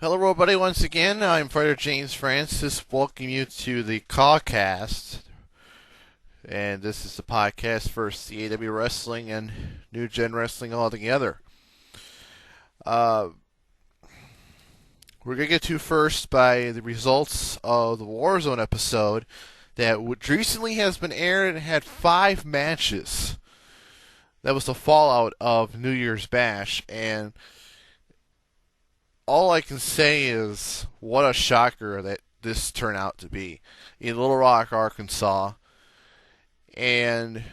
Hello, everybody. Once again, I'm Fighter James Francis, welcoming you to the CAWcast, and this is the podcast for CAW Wrestling and New Gen Wrestling all together. Uh, we're gonna get to first by the results of the WarZone episode that recently has been aired and had 5 matches. That was the fallout of New Year's Bash, and all I can say is what a shocker that this turned out to be in Little Rock, Arkansas. And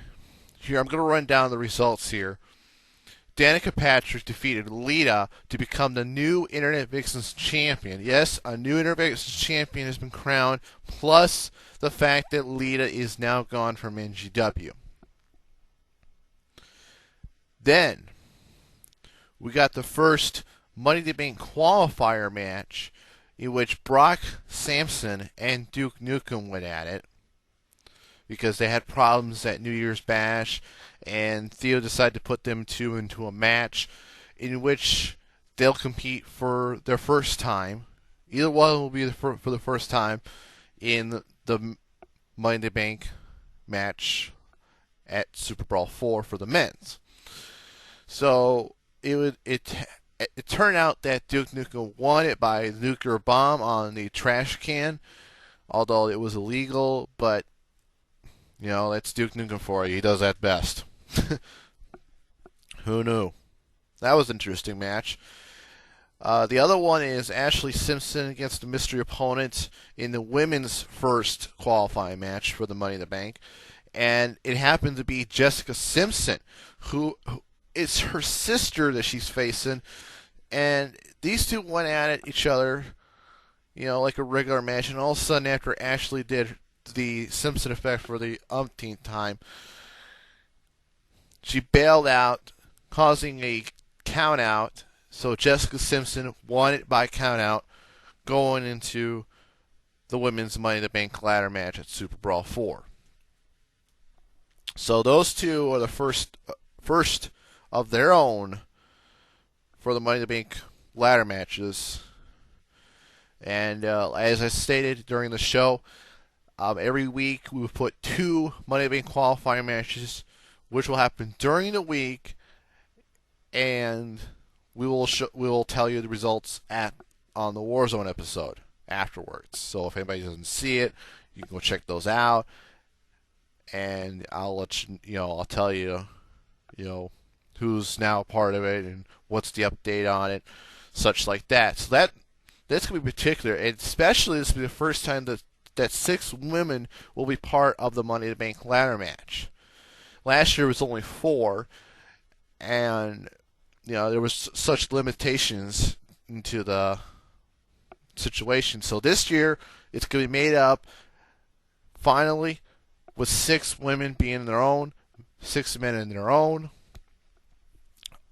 here I'm going to run down the results here. Danica Patrick defeated Lita to become the new Internet Vixens champion. Yes, a new Internet Vixens champion has been crowned, plus the fact that Lita is now gone from NGW. Then, we got the first Money in the Bank qualifier match in which Brock Sampson and Duke Nukem went at it because they had problems at New Year's Bash, and Theo decided to put them two into a match in which they'll compete for their first time. Either one will be for the first time in the Money in the Bank match at Super Brawl 4 for the men's. So it turned out that Duke Nukem won it by nuclear bomb on the trash can, although it was illegal. But that's Duke Nukem for you. He does that best. Who knew? That was an interesting match. The other one is Ashley Simpson against a mystery opponent in the women's first qualifying match for the Money in the Bank, and it happened to be Jessica Simpson, who it's her sister that she's facing, and these two went at each other, like a regular match, and all of a sudden after Ashley did the Simpson effect for the umpteenth time, she bailed out, causing a count out, so Jessica Simpson won it by count out, going into the women's Money in the Bank ladder match at Super Brawl 4. So those two are the first of their own for the Money in the Bank ladder matches. And as I stated during the show, every week we will put 2 Money in the Bank qualifying matches, which will happen during the week, and we will tell you the results on the WarZone episode afterwards. So if anybody doesn't see it, you can go check those out, and I'll let I'll tell you, who's now part of it and what's the update on it, such like that. So that's going to be particular, and especially this will be the first time that 6 women will be part of the Money in the Bank ladder match. Last year was only 4, and there was such limitations into the situation. So this year it's going to be made up finally with 6 women being their own, 6 men in their own,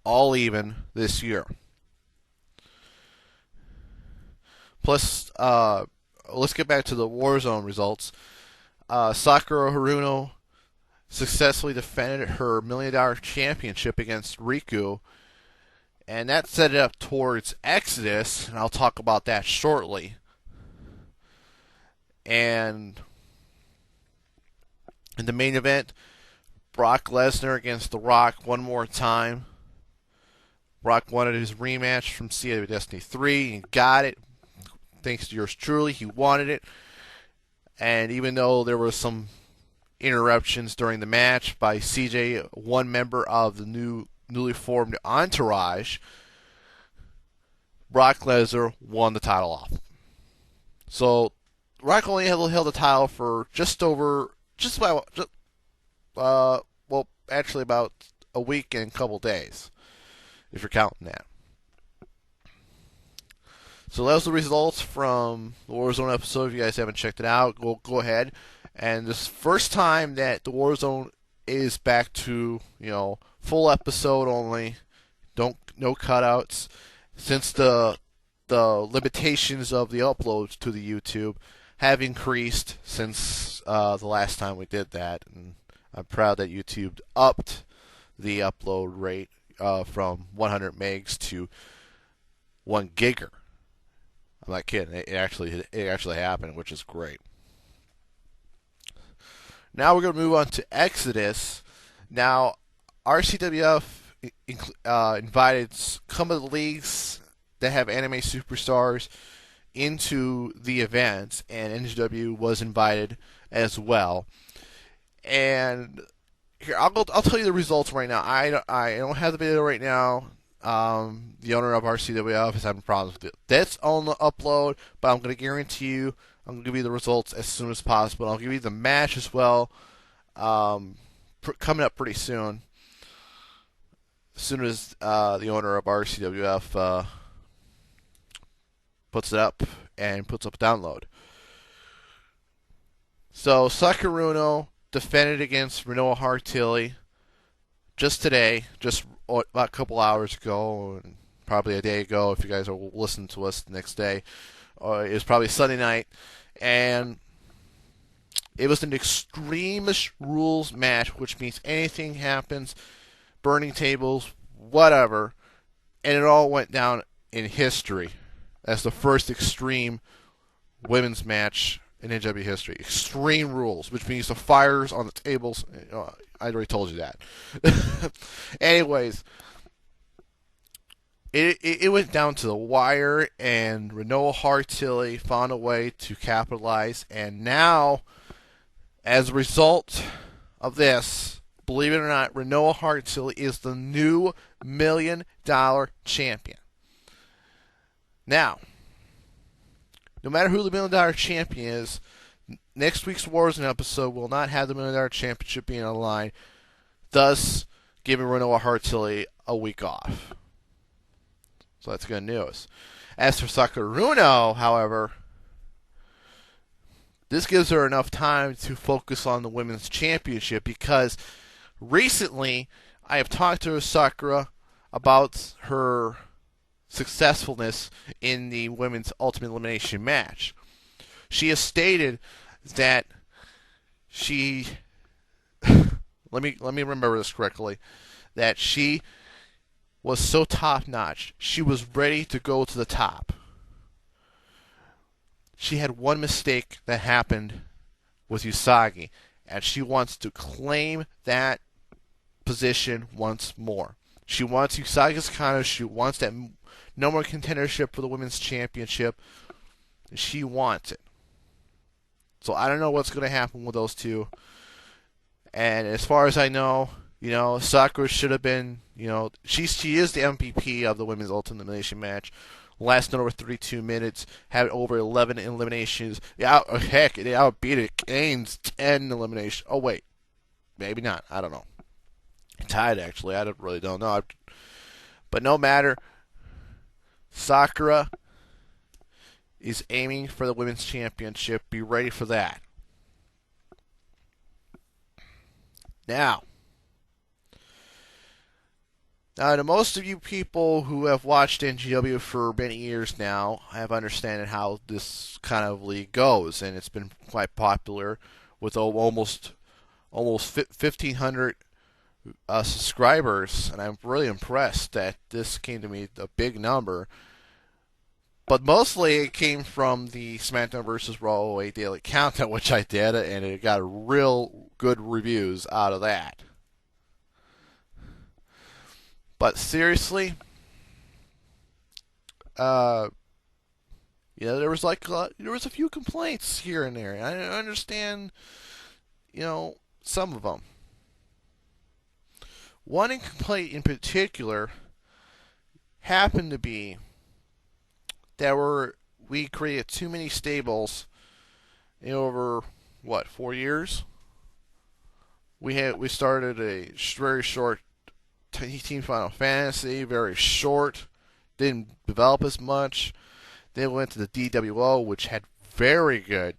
all even this year. Plus, let's get back to the WarZone results. Sakura Haruno successfully defended her $1 Million Championship against Riku, and that set it up towards Exodus, and I'll talk about that shortly. And in the main event, Brock Lesnar against The Rock one more time. Brock wanted his rematch from CAW Destiny 3 and got it. Thanks to yours truly, he wanted it. And even though there were some interruptions during the match by CJ, one member of the newly formed Entourage, Brock Lesnar won the title off. So Brock only held the title for about a week and a couple days, if you're counting that. So that was the results from the WarZone episode. If you guys haven't checked it out, go ahead. And this first time that the WarZone is back to full episode only, no cutouts, since the limitations of the uploads to the YouTube have increased since the last time we did that, and I'm proud that YouTube upped the upload rate from 100 megs to 1 giga. I'm not kidding. It actually happened, which is great. Now we're going to move on to Exodus. Now, RCWF invited some of the leagues that have anime superstars into the event, and NJW was invited as well. And here, I'll tell you the results right now. I don't have the video right now. The owner of RCWF is having problems with it. That's on the upload, but I'm going to guarantee you, I'm going to give you the results as soon as possible. I'll give you the match as well, coming up pretty soon. As soon as the owner of RCWF puts it up and puts up a download. So Sakaruno defended against Renoa Hartilli just today, just about a couple hours ago, and probably a day ago if you guys are listening to us the next day. It was probably Sunday night, and it was an extremist rules match, which means anything happens, burning tables, whatever, and it all went down in history as the first extreme women's match in NW history. Extreme rules, which means the fires on the tables. I already told you that. Anyways, it went down to the wire, and Renoa Hartilli found a way to capitalize. And now, as a result of this, believe it or not, Renoa Hartilli is the new $1 million champion. Now, no matter who the $1 million champion is, next week's WarZone episode will not have the $1 million championship being on the line, thus giving Renoa Hartilli a week off. So that's good news. As for Sakaruno, however, this gives her enough time to focus on the women's championship, because recently I have talked to Sakura about her successfulness in the women's Ultimate Elimination match. She has stated that she let me remember this correctly, that she was so top notch, she was ready to go to the top. She had one mistake that happened with Usagi, and she wants to claim that position once more. She wants Usagi's Kano. She wants that no more contendership for the women's championship. She wants it. So I don't know what's going to happen with those two. And as far as I know, Sakura should have been, she is the MVP of the women's Ultimate Elimination match. Lasted over 32 minutes, had over 11 eliminations. It outbeat Kane's 10 eliminations. Oh, wait. Maybe not. I don't know. Tied, actually. I really don't know. But no matter. Sakura is aiming for the women's championship. Be ready for that. Now, to most of you people who have watched NGW for many years now, have understood how this kind of league goes, and it's been quite popular with almost 1,500 subscribers, and I'm really impressed that this came to me a big number. But mostly it came from the SmackDown vs. Raw a Daily Countdown, which I did, and it got real good reviews out of that. But seriously, there was a few complaints here and there. I understand, some of them. One complaint in particular happened to be that we created too many stables in over 4 years. We started a very short Team Final Fantasy, very short, didn't develop as much. Then we went to the DWO, which had very good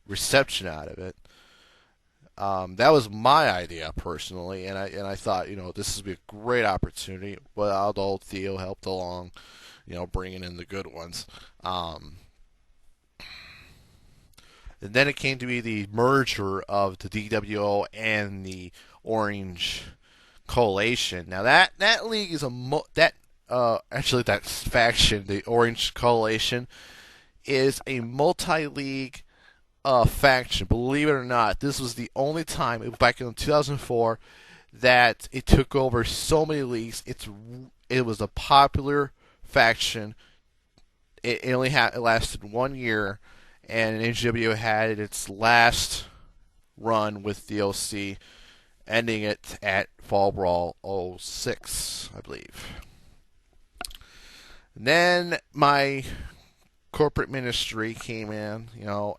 reception out of it. That was my idea personally, and I thought, this would be a great opportunity. But although Theo helped along, bringing in the good ones. And then it came to be the merger of the DWO and the Orange Coalition. Now that league is actually that faction, the Orange Coalition, is a multi-league faction. Believe it or not, this was the only time back in 2004 that it took over so many leagues. It was a popular faction. It lasted 1 year, and NGW had its last run with the OC, ending it at Fall Brawl '06, I believe. And then my corporate ministry came in.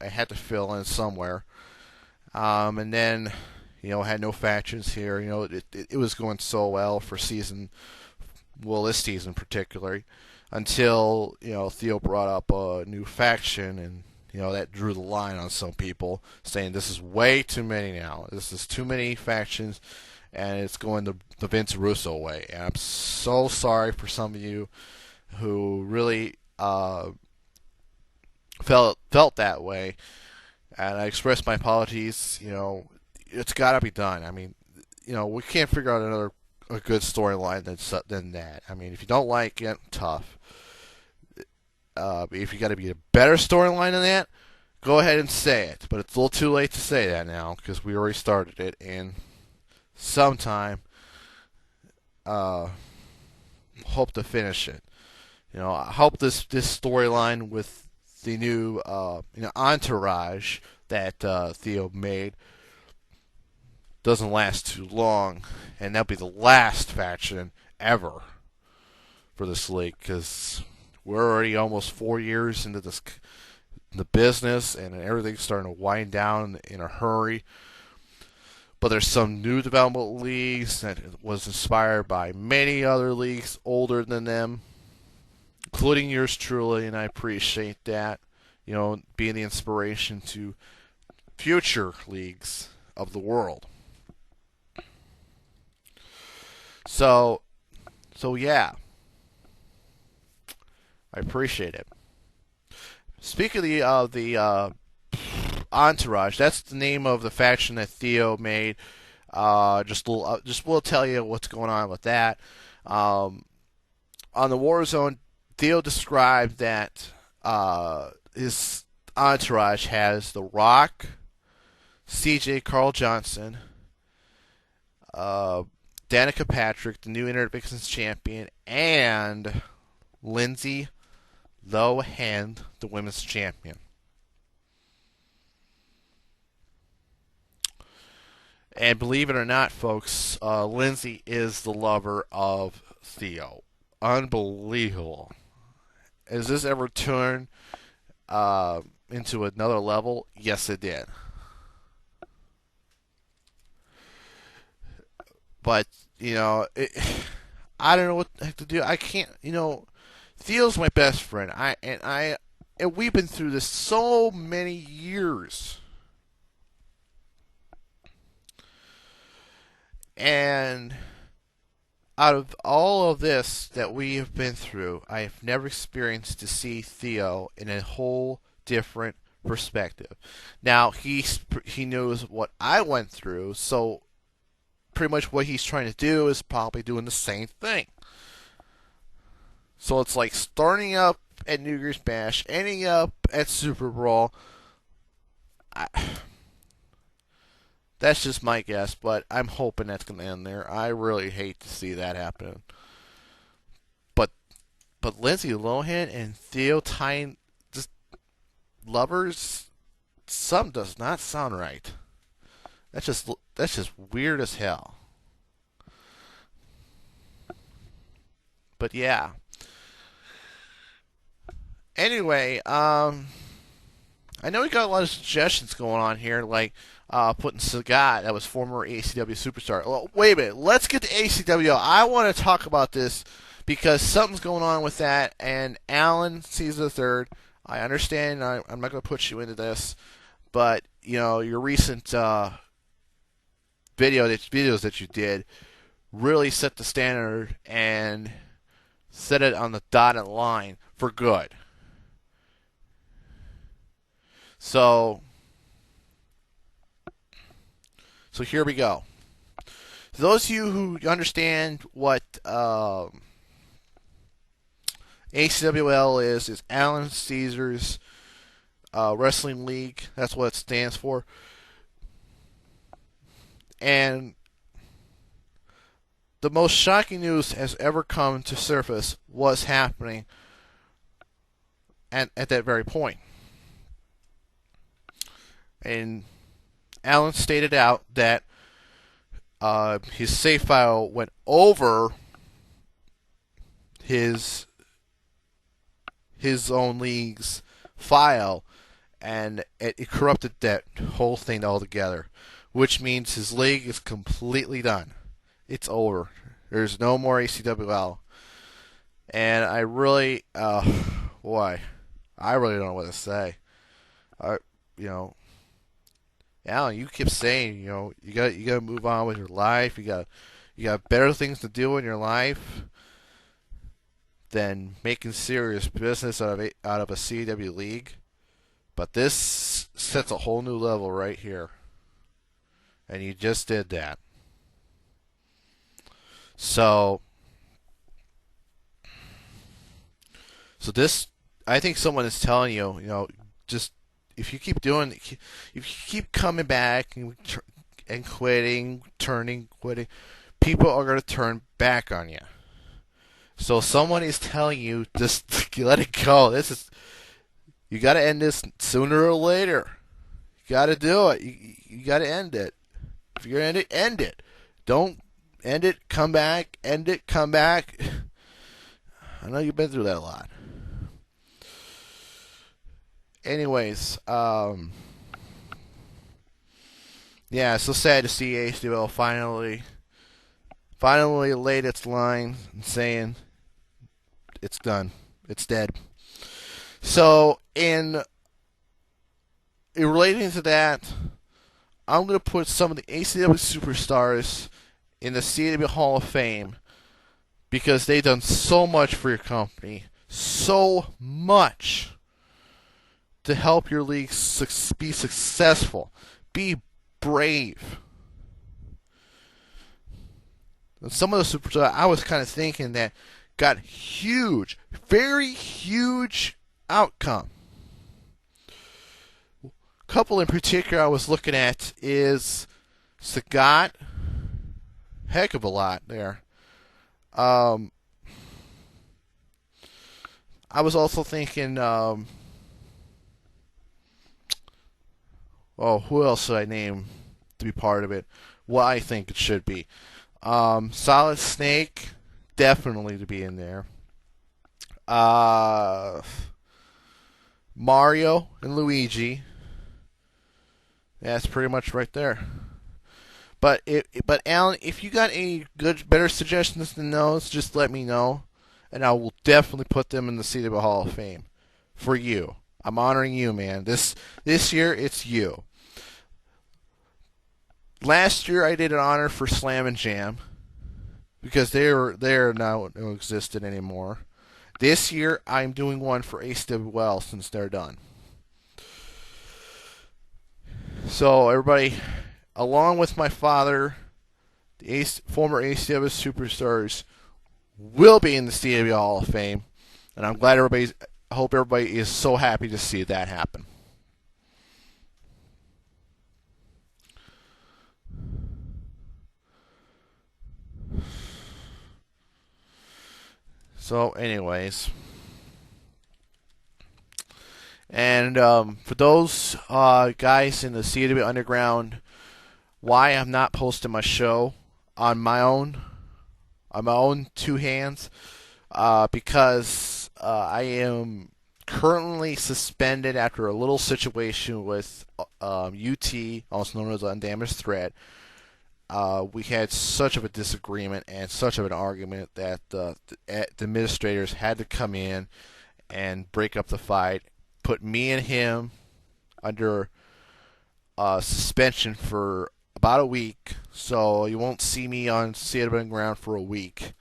I had to fill in somewhere. And then, had no factions here. It was going so well for this season particularly, until, Theo brought up a new faction, and, that drew the line on some people, saying this is way too many now. This is too many factions, and it's going the Vince Russo way. And I'm so sorry for some of you who really felt that way, and I expressed my apologies. It's got to be done. I mean, we can't figure out a good storyline than that. I mean, if you don't like it, tough. If you got to be a better storyline than that, go ahead and say it. But it's a little too late to say that now, because we already started it, and sometime hope to finish it. I hope this storyline with the new entourage that Theo made doesn't last too long, and that'll be the last faction ever for this league, because we're already almost 4 years into the business, and everything's starting to wind down in a hurry. But there's some new development leagues that was inspired by many other leagues older than them, including yours truly, and I appreciate that. Being the inspiration to future leagues of the world. So yeah, I appreciate it. Speaking of the entourage, that's the name of the faction that Theo made. We'll tell you what's going on with that. On the WarZone, Theo described that his entourage has The Rock, CJ Carl Johnson, Danica Patrick, the new Internet Vixens champion, and Lindsay Lohan, the women's champion. And believe it or not, folks, Lindsay is the lover of Theo. Unbelievable. Has this ever turned into another level? Yes, it did. But, I don't know what the heck to do. I can't, Theo's my best friend. And we've been through this so many years. And out of all of this that we have been through, I have never experienced to see Theo in a whole different perspective. Now, he knows what I went through, so pretty much what he's trying to do is probably doing the same thing. So it's like starting up at New Year's Bash, ending up at Super Brawl. That's just my guess, but I'm hoping that's going to end there. I really hate to see that happen. But Lindsay Lohan and Theo tying just lovers, some does not sound right. That's just weird as hell. But yeah. Anyway, I know we got a lot of suggestions going on here, like putting Sagat, that was former ACW superstar. Well, wait a minute, let's get to ACW. I want to talk about this because something's going on with that. And Alan Caesar III, I understand. I'm not going to put you into this, but your recent videos that you did really set the standard and set it on the dotted line for good. So here we go. Those of you who understand what ACWL is Alan Caesar's Wrestling League. That's what it stands for. And the most shocking news has ever come to surface was happening at that very point. And Alan stated out that his save file went over his own league's file, and it corrupted that whole thing altogether, which means his league is completely done. It's over. There's no more ACWL. And I really, boy, I really don't know what to say. You know, Alan, you keep saying, you got to move on with your life. You got better things to do in your life than making serious business out of a CW league. But this sets a whole new level right here, and you just did that. So this, I think someone is telling you, just if you keep doing, if you keep coming back and quitting, quitting, people are going to turn back on you. So someone is telling you, just let it go. You got to end this sooner or later. You got to do it. You got to end it. If you're going to end it. Don't end it, come back, end it, come back. I know you've been through that a lot. Anyways, yeah, it's so sad to see ACWL finally laid its line and saying it's done, it's dead. So, in relating to that, I'm going to put some of the ACW superstars in the CW Hall of Fame because they've done so much for your company, so much to help your league be successful, be brave. And some of the superstars I was kind of thinking that got huge, very huge outcome. A couple in particular I was looking at is Sagat. Heck of a lot there. I was also thinking, who else should I name to be part of it? What I think it should be. Solid Snake, definitely to be in there. Mario and Luigi. That's pretty much right there. But Alan, if you got any better suggestions than those, just let me know, and I will definitely put them in the CW Hall of Fame for you. I'm honoring you, man. This year it's you. Last year I did an honor for Slam and Jam because they're now don't exist anymore. This year I'm doing one for ACWL since they're done. So everybody, along with my father, the former ACW superstars will be in the CW Hall of Fame, and I'm glad I hope everybody is so happy to see that happen. So, anyways, and for those guys in the CW Underground, why I'm not posting my show on my own two hands, because I am currently suspended after a little situation with UT, also known as Undamaged Threat. We had such of a disagreement and such of an argument that the administrators had to come in and break up the fight, put me and him under suspension for about a week, so you won't see me on CW Underground for a week.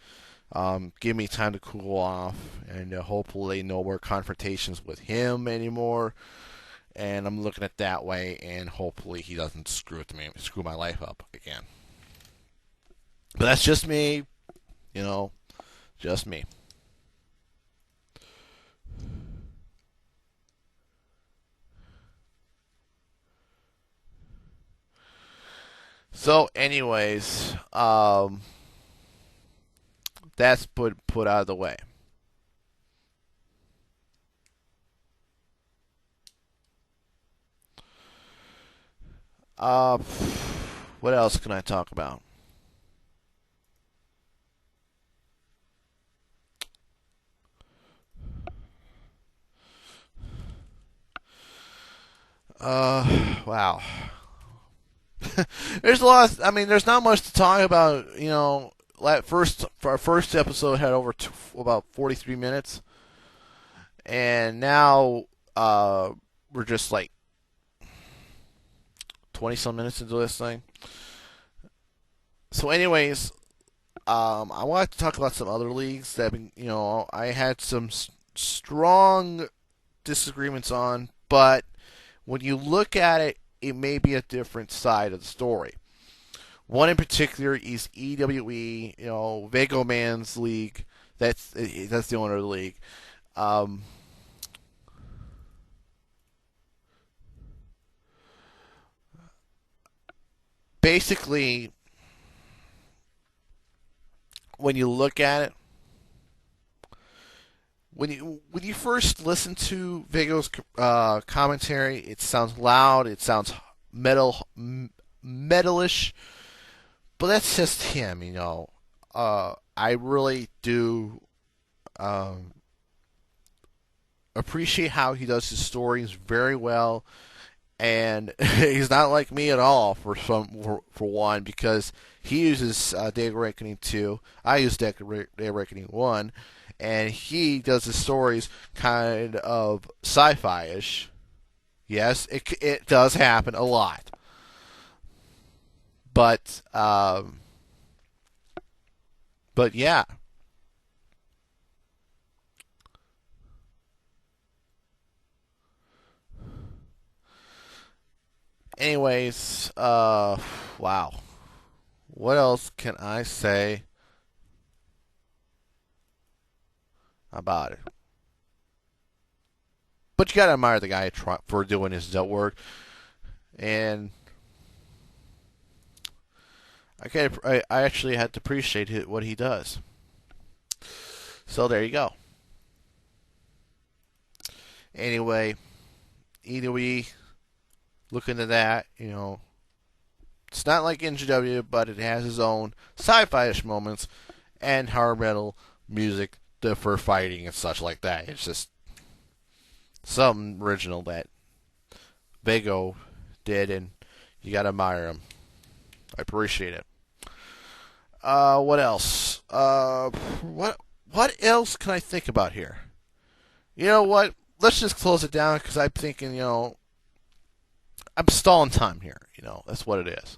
Give me time to cool off, and hopefully no more confrontations with him anymore. And I'm looking at that way, and hopefully he doesn't screw my life up again. But that's just me, just me. So, anyways, that's put out of the way. Uh, what else can I talk about? Wow. There's a lot. There's not much to talk about. Our first episode had about 43 minutes, and now we're just like 20 some minutes into this thing. So, anyways, I wanted to talk about some other leagues that I had some strong disagreements on, but when you look at it, it may be a different side of the story. One in particular is EWE, Vago Man's league. That's the owner of the league. Um, Basically, when you look at it, when you first listen to Vago's commentary, it sounds loud, it sounds metalish, but that's just him, I really do appreciate how he does his stories very well, and he's not like me at all for one, because he uses Day of Reckoning 2, I use Day of Reckoning 1, and he does his stories kind of sci-fi-ish. Yes, it does happen a lot, but yeah. Anyways, wow. What else can I say about it? But you gotta admire the guy for doing his work, and I actually had to appreciate what he does. So there you go. Anyway, either we look into that. It's not like NGW, but it has its own sci-fi-ish moments and hard metal music for fighting and such like that. It's just something original that Vago did, and you gotta admire him. I appreciate it. What else? What else can I think about here? You know what? Let's just close it down, because I'm thinking, I'm stalling time here. That's what it is.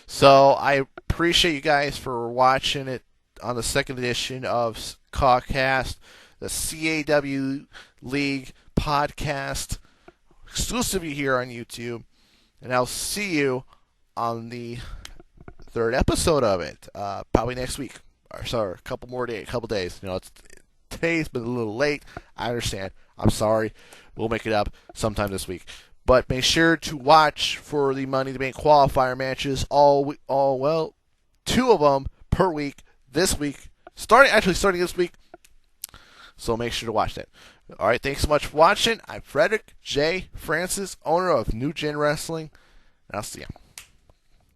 So I appreciate you guys for watching it on the second edition of CAWcast, the CAW League podcast, exclusively here on YouTube. And I'll see you on the third episode of it, probably next week. Or sorry, a couple days. Today's been a little late. I understand. I'm sorry. We'll make it up sometime this week. But make sure to watch for the Money in the Bank qualifier matches. Well, 2 of them per week this week. Starting this week. So make sure to watch that. All right, thanks so much for watching. I'm Frederick J. Francis, owner of New Gen Wrestling, and I'll see you.